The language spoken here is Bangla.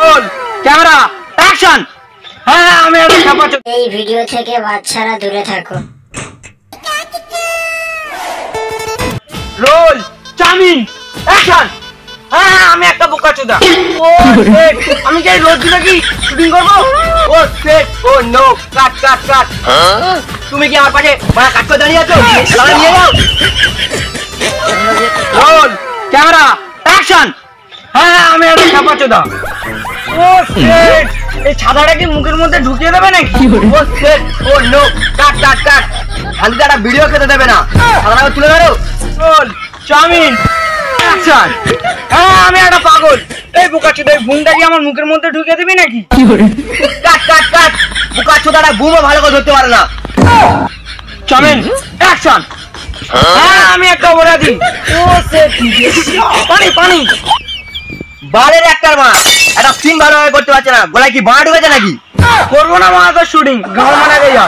Roll camera action. হ্যাঁ আমি একটা চাপাচো। এই ভিডিও থেকে বাচ্চারা দূরে থাকো। Roll chowmein action. হ্যাঁ আমি একটা বোকাচোদা। ও শিট, আমি কি রোজ দিলে কি শুটিং করব? ও শিট, ও নো, কাট কাট কাট। তুমি কি আমার পাশে মারা কাট করে দাঁড়িয়ে আছো? তাহলে নিয়ে যাও। Roll camera action. হ্যাঁ আমি একটা চাপাচোদা। ও শিট, এই ছাদাটা কি মুখের মধ্যে ঢুকিয়ে দেবে নাকি? ও শিট, ও নো, কাট কাট কাট। খালিটা একটা ভিডিও খেতে দেবে না, ছাদাটাকে তুলে ধরো। Roll chowmein action. হ্যাঁ আমি একটা পাগল। এই বোকাচোদা, এই বুমটা কি আমার মুখের মধ্যে ঢুকিয়ে দিবি নাকি? কাট কাট কাট। বোকাচোদাটা বুমও ভালো করে ধরতে পারে না। Chowmein action. হ্যাঁ আমি একটা অপরাধী। ও শিট, পানি পানি। বালের একটার মা একটা সিন ভালোভাবে করতে পারছে না, গলায় কি বাঁ ঢুকেছে নাকি? করবো না মা তো শুটিং, গান মানা গেয়া।